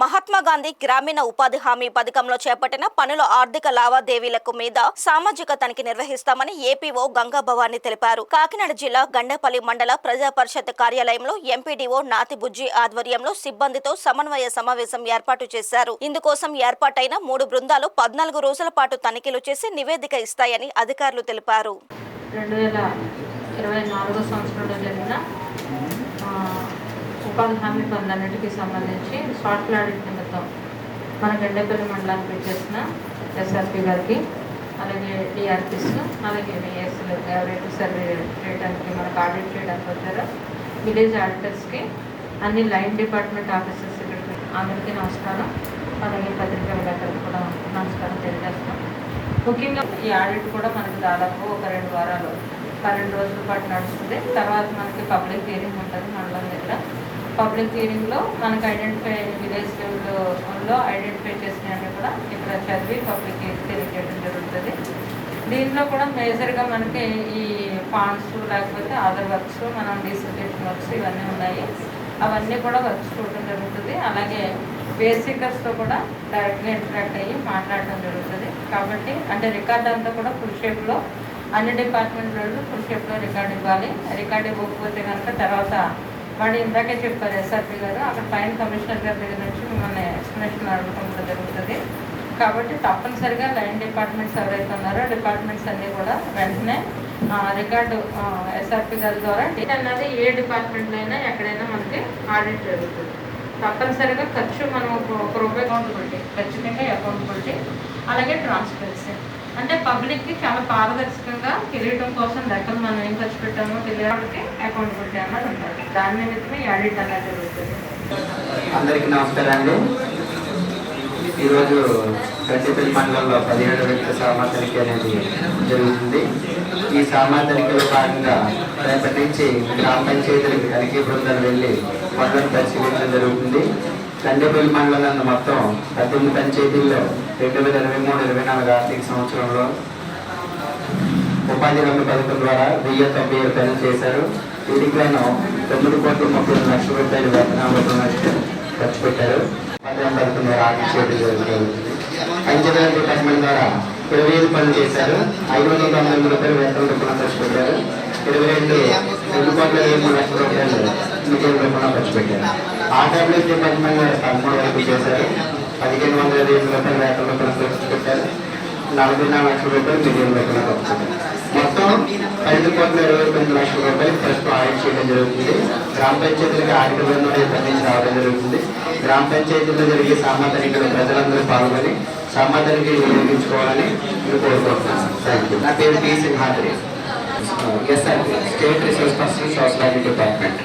మహాత్మా గాంధీ గ్రామీణ ఉపాధి హామీ పథకంలో చేపట్టిన పనుల ఆర్థిక లావాదేవీలకు మీద సామాజిక తనిఖీ నిర్వహిస్తామని ఏపీఓ గంగా భవాని తెలిపారు. కాకినాడ జిల్లా గండేపల్లి మండల ప్రజా పరిషత్ కార్యాలయంలో ఎంపీడీఓ నాతిబుజ్జి ఆధ్వర్యంలో సిబ్బందితో సమన్వయ సమావేశం ఏర్పాటు చేశారు. ఇందుకోసం ఏర్పాటైన 3 బృందాలు 14 రోజుల పాటు తనిఖీలు చేసి నివేదిక ఇస్తాయని అధికారులు తెలిపారు. 2024 సంవత్సరంలో జరిగిన ఉపాధి హామీ పనులన్నిటికీ సంబంధించి షార్ట్ ఆడిట్ నిమిత్తం మన గండేపల్లి మండలానికి పెట్టేసిన ఎస్ఆర్పి గారికి, అలాగే డిఆర్పిస్, అలాగే విఎస్లు రేటు సర్వే చేయడానికి మనకు ఆడిట్ చేయడానికి వచ్చారు. విలేజ్ ఆడిటర్స్కి, అన్ని లైన్ డిపార్ట్మెంట్ ఆఫీసర్స్ సెక్రటరీ అందరికీ నమస్కారం. అలాగే పత్రికా విలేకరులకు కూడా నమస్కారం తెలియజేస్తాం. ముఖ్యంగా ఈ ఆడిట్ కూడా మనకు దాదాపు ఒక 2 వారాలు 12 రోజుల పాటు నడుస్తుంది. తర్వాత మనకి పబ్లిక్ హియరింగ్ ఉంటుంది మండలం దగ్గర. పబ్లిక్ హియరింగ్లో మనకు విలేజ్ లెవెల్లో ఐడెంటిఫై చేసినవన్నీ కూడా ఇక్కడ చదివి పబ్లిక్ తెలియజేయడం జరుగుతుంది. దీంట్లో కూడా మేజర్గా మనకి ఈ ఫాండ్స్ లేకపోతే అదర్ వర్క్స్, మనం డిసిప్లినేషన్ వర్క్స్ ఇవన్నీ ఉన్నాయి. అవన్నీ కూడా వర్క్స్ చూడటం జరుగుతుంది. అలాగే బేసికర్స్తో కూడా డైరెక్ట్గా ఇంటరాక్ట్ అయ్యి మాట్లాడటం జరుగుతుంది. కాబట్టి అంటే రికార్డ్ అంతా కూడా ఫుల్ షేప్లో అన్ని డిపార్ట్మెంట్ వాళ్ళు ఫుల్ షేప్లో రికార్డ్ ఇవ్వాలి. రికార్డ్ ఇవ్వకపోతే కనుక తర్వాత వాడు ఇందాకే చెప్పారు ఎస్ఆర్పి గారు, అక్కడ పైన కమిషనర్ గారి దగ్గర నుంచి మిమ్మల్ని ఎక్స్ప్లెనేషన్ అడగడం కూడా జరుగుతుంది. కాబట్టి తప్పనిసరిగా లైన్ డిపార్ట్మెంట్స్ ఎవరైతే ఉన్నారో డిపార్ట్మెంట్స్ అన్నీ కూడా వెంటనే రికార్డు ఎస్ఆర్పి గారి ద్వారా అన్నది ఏ డిపార్ట్మెంట్లో అయినా ఎక్కడైనా మనకి ఆడిట్ జరుగుతుంది. తప్పనిసరిగా ఖర్చు మనం ఒక రూపాయి అకౌంటబిలిటీ, ఖచ్చితంగా అకౌంటబిలిటీ, అలాగే ట్రాన్స్పరెన్సీ, అంటే పబ్లిక్కి చాలా పారదర్శకంగా తెలియడం కోసం లెక్కలు మనం ఏం ఖర్చు పెట్టామో తెలియడానికి అకౌంటబిలిటీ అన్నది ఉంటుంది. దాని నిమిత్తమే ఆడిట్ అనేది జరుగుతుంది. అందరికీ నమస్కారం అండి. ఈరోజు గండేపల్లి మండలంలో 17వ వ్యక్తి సామా తనిఖీ అనేది జరుగుతుంది. ఈ సామా తనిఖీలో భాగంగా రేపటి నుంచి గ్రామ పంచాయతీలకు తనిఖీ బృందాలు వెళ్ళి పనులను పరిశీలించడం జరుగుతుంది. గండేపల్లి మండలంలో మొత్తం 18 పంచాయతీల్లో 2023-24 ఆర్థిక సంవత్సరంలో ఉపాధి హామీ పథకం ద్వారా 1097 పనులు చేశారు. వీటికిలను 9,30,00,000 రూపాయలు వేతనాలు ఖర్చు పెట్టారు. ఉపాధి హామీ పథకం ద్వారా ఆర్థిక చేయడం జరుగుతుంది. పంచాయతీ డిపార్ట్మెంట్ ద్వారా 25 పనులు చేశారు. 5,900 రూపాయలు వేతన రూపంలో ఖర్చు పెట్టారు. 2,2,03,00,000 రూపాయలు మిగిలిన రూపంలో ఖర్చు పెట్టారు. ఆర్డబ్ల్యూఎస్ డిపార్ట్మెంట్ 13 వరకు చేశారు. 1,520 రూపాయలు వేతన రూపంలో ఖర్చు పెట్టారు. 44 లక్షల రూపాయలు మిగిలిన రూపంలో ఖర్చు పెట్టారు. మొత్తం 5,29,00,000 రూపాయలు ప్రస్తుతం ఆడిట్ చేయడం జరుగుతుంది. గ్రామ పంచాయతీలకు ఆర్థిక బృందం స్పందించి రావడం జరుగుతుంది. గ్రామ పంచాయతీలో జరిగే సామా తనిఖీలో ప్రజలందరూ పాల్గొని సామా తనిఖీ వినియోగించుకోవాలని నేను కోరుకుంటున్నాను. Thank you. నా పేరు T Simhadri, SRP, state resource person social department.